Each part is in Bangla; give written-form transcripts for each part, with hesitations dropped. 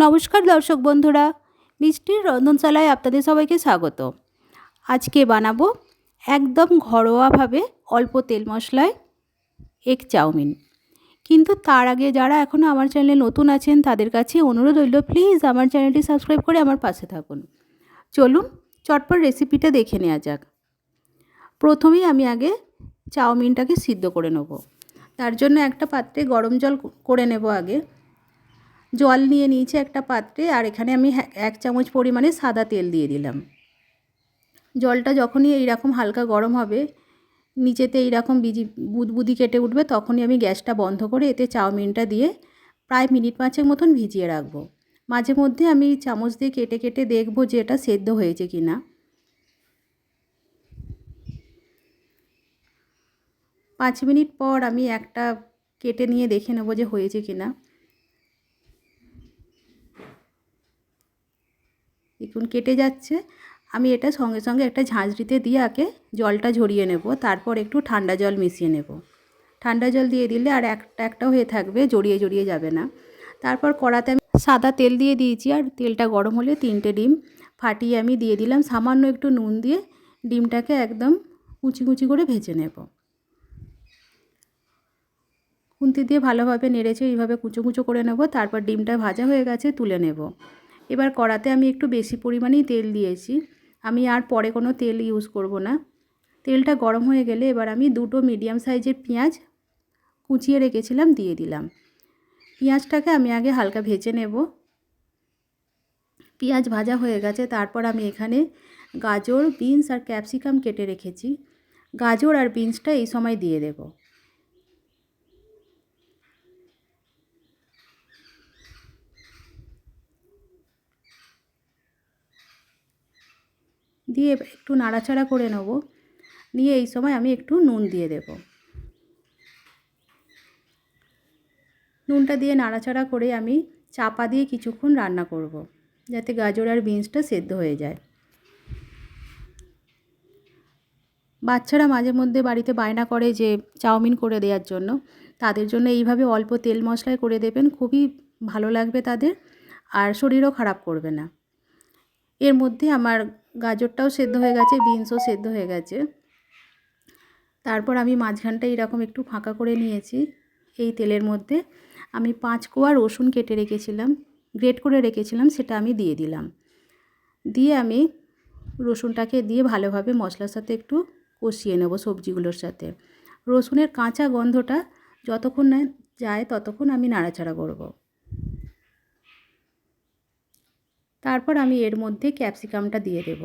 নমস্কার দর্শক বন্ধুরা, মিষ্টির রন্ধনশালায় আপনাদের সবাইকে স্বাগত। আজকে বানাবো একদম ঘরোয়াভাবে অল্প তেল মশলায় এগ চাউমিন। কিন্তু তার আগে যারা এখনও আমার চ্যানেলে নতুন আছেন তাদের কাছে অনুরোধ রইল, প্লিজ আমার চ্যানেলটি সাবস্ক্রাইব করে আমার পাশে থাকুন। চলুন চটপট রেসিপিটা দেখে নেওয়া যাক। প্রথমেই আমি আগে চাউমিনটাকে সিদ্ধ করে নেব। তার জন্য একটা পাত্রে গরম জল করে নেব। আগে জল নিয়ে নিয়েছি একটা পাত্রে, আর এখানে আমি 1 চামচ পরিমাণে সাদা তেল দিয়ে দিলাম। জলটা যখনই এইরকম হালকা গরম হবে, নিচেতে এইরকম বুদবুদি কেটে উঠবে, তখনই আমি গ্যাসটা বন্ধ করে এতে চাউমিনটা দিয়ে প্রায় মিনিট 5 মতন ভিজিয়ে রাখবো। মাঝে মধ্যে আমি চামচ দিয়ে কেটে কেটে দেখব যে এটা সেদ্ধ হয়েছে কি না। 5 মিনিট পর আমি একটা কেটে নিয়ে দেখে নেব যে হয়েছে কি না। দেখুন কেটে যাচ্ছে। আমি এটা সঙ্গে সঙ্গে একটা ঝাঁঝরিতে দিয়ে আগে জলটা ঝরিয়ে নেব, তারপর একটু ঠান্ডা জল মিশিয়ে নেব। ঠান্ডা জল দিয়ে দিলে আর একটা হয়ে থাকবে, জড়িয়ে জড়িয়ে যাবে না। তারপর কড়াতে আমি সাদা তেল দিয়ে দিয়েছি, আর তেলটা গরম হলে 3টে ডিম ফাটিয়ে আমি দিয়ে দিলাম। সামান্য একটু নুন দিয়ে ডিমটাকে একদম কুচি কুচি করে ভেজে নেব। খুন্তি দিয়ে ভালোভাবে নেড়েছে এইভাবে কুচো কুচো করে নেব। তারপর ডিমটা ভাজা হয়ে গেছে, তুলে নেব। এবার কড়াতে আমি একটু বেশি পরিমাণেই তেল দিয়েছি, আমি আর পরে কোনো তেল ইউজ করব না। তেলটা গরম হয়ে গেলে এবার আমি 2টো মিডিয়াম সাইজের পেঁয়াজ কুচিয়ে রেখেছিলাম দিয়ে দিলাম। পেঁয়াজটাকে আমি আগে হালকা ভেজে নেব। পেঁয়াজ ভাজা হয়ে গেছে, তারপর আমি এখানে গাজর, বিনস আর ক্যাপসিকাম কেটে রেখেছি। গাজর আর বিনসটা এই সময় দিয়ে দেব। দিয়ে একটু নাড়াচাড়া করে নেব। নিয়ে এই সময় আমি একটু নুন দিয়ে দেব। নুনটা দিয়ে নাড়াচাড়া করে আমি চাপা দিয়ে কিছুক্ষণ রান্না করব, যাতে গাজর আর বিনসটা সেদ্ধ হয়ে যায়। বাচ্চারা মাঝে মধ্যে বাড়িতে বায়না করে যে চাউমিন করে দেওয়ার জন্য, তাদের জন্য এইভাবে অল্প তেল মশলায় করে দেবেন, খুবই ভালো লাগবে তাদের, আর শরীরও খারাপ করবে না। এর মধ্যে আমার গাজরটাও সেদ্ধ হয়ে গেছে, বিনসও সেদ্ধ হয়ে গেছে। তারপর আমি মাঝখানটা এরকম একটু ফাঁকা করে নিয়েছি। এই তেলের মধ্যে আমি 5 কোয়া রসুন কেটে রেখেছিলাম, গ্রেট করে রেখেছিলাম, সেটা আমি দিয়ে দিলাম। দিয়ে আমি রসুনটাকে দিয়ে ভালোভাবে মশলার সাথে একটু কষিয়ে নেব সবজিগুলোর সাথে। রসুনের কাঁচা গন্ধটা যতক্ষণ না যায় ততক্ষণ আমি নাড়াচাড়া করব। তারপর আমি এর মধ্যে ক্যাপসিকামটা দিয়ে দেব।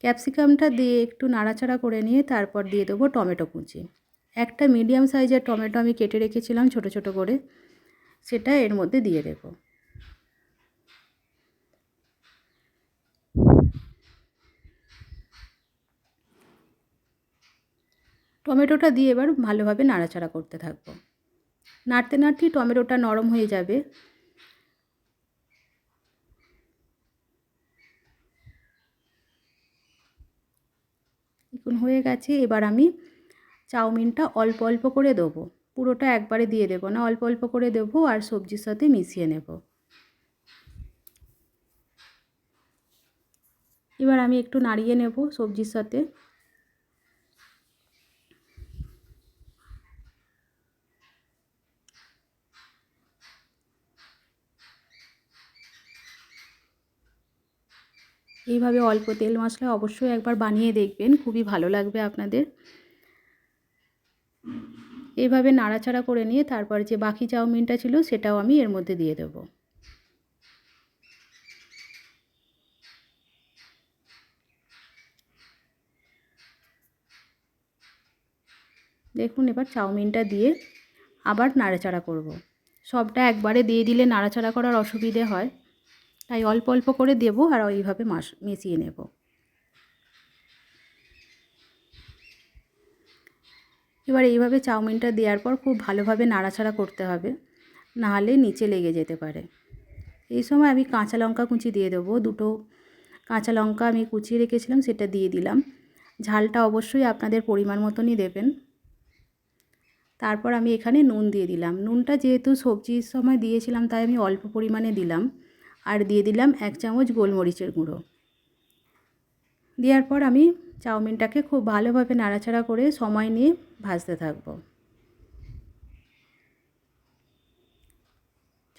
ক্যাপসিকামটা দিয়ে একটু নাড়াচাড়া করে নিয়ে তারপর দিয়ে দেবো টমেটো কুচি। একটা মিডিয়াম সাইজের টমেটো আমি কেটে রেখেছিলাম ছোট ছোট করে, সেটা এর মধ্যে দিয়ে দেব। টমেটোটা দিয়ে এবার ভালোভাবে নাড়াচাড়া করতে থাকবো। নাড়তে নাড়তেই টমেটোটা নরম হয়ে যাবে। এখন হয়ে গেছে। এবার আমি চাউমিনটা অল্প অল্প করে দেবো, পুরোটা একবারে দিয়ে দেবো না, অল্প অল্প করে দেবো আর সবজির সাথে মিশিয়ে নেব। এবার আমি একটু নাড়িয়ে নেব সবজির সাথে। এইভাবে অল্প তেল মশলা অবশ্যই একবার বানিয়ে দেখবেন, খুবই ভালো লাগবে আপনাদের। এইভাবে নাড়াচাড়া করে নিয়ে তারপর যে বাকি চাউমিনটা ছিল সেটাও আমি এর মধ্যে দিয়ে দেব। দেখুন এবার চাউমিনটা দিয়ে আবার নাড়াচাড়া করব। সবটা একবারে দিয়ে দিলে নাড়াচাড়া করার অসুবিধে হয়, তাই অল্প অল্প করে দেব আর এইভাবে মিশিয়ে নেব। এবার এইভাবে চাউমিনটা দেওয়ার পর খুব ভালোভাবে নাড়াচাড়া করতে হবে, নাহলে নিচে লেগে যেতে পারে। এই সময় আমি কাঁচা লঙ্কা কুচি দিয়ে দেবো। 2টো কাঁচা লঙ্কা আমি কুচিয়ে রেখেছিলাম, সেটা দিয়ে দিলাম। ঝালটা অবশ্যই আপনাদের পরিমাণ মতনই দেবেন। তারপর আমি এখানে নুন দিয়ে দিলাম। নুনটা যেহেতু সবজির সময় দিয়েছিলাম তাই আমি অল্প পরিমাণে দিলাম। আর দিয়ে দিলাম 1 চামচ গোলমরিচের গুঁড়ো। দেওয়ার পর আমি চাউমিনটাকে খুব ভালোভাবে নাড়াচাড়া করে সময় নিয়ে ভাজতে থাকব।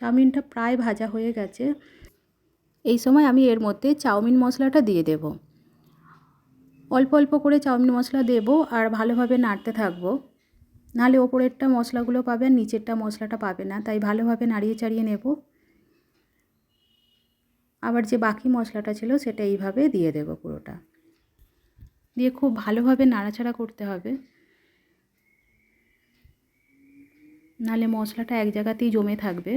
চাউমিনটা প্রায় ভাজা হয়ে গেছে। এই সময় আমি এর মধ্যে চাউমিন মশলাটা দিয়ে দেব। অল্প অল্প করে চাউমিন মশলা দেব আর ভালোভাবে নাড়তে থাকব। নাহলে ওপরেরটা মশলাগুলো পাবে আর নিচেরটা মশলাটা পাবে না, তাই ভালোভাবে নাড়িয়ে চাড়িয়ে নেব। আবার যে বাকি মশলাটা ছিল সেটা এইভাবে দিয়ে দেব পুরোটা। দিয়ে খুব ভালোভাবে নাড়াচাড়া করতে হবে, নাহলে মশলাটা এক জায়গাতেই জমে থাকবে।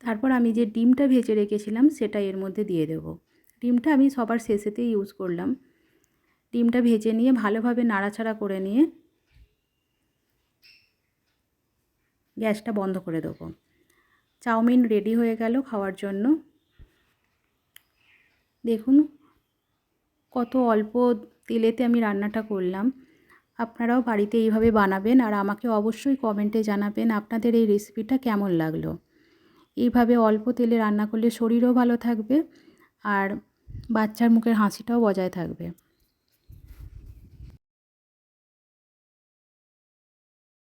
তারপর আমি যে ডিমটা ভেজে রেখেছিলাম সেটা এর মধ্যে দিয়ে দেব। ডিমটা আমি সবার শেষেতেই ইউজ করলাম। ডিমটা ভেজে নিয়ে ভালোভাবে নাড়াচাড়া করে নিয়ে গ্যাসটা বন্ধ করে দেবো। চাউমিন রেডি হয়ে গেল খাওয়ার জন্য। দেখুন কত অল্প তেলেতে আমি রান্নাটা করলাম। আপনারাও বাড়িতে এইভাবে বানাবেন আর আমাকে অবশ্যই কমেন্টে জানাবেন আপনাদের এই রেসিপিটা কেমন লাগলো। এইভাবে অল্প তেলে রান্না করলে শরীরও ভালো থাকবে আর বাচ্চার মুখের হাসিটাও বজায় থাকবে।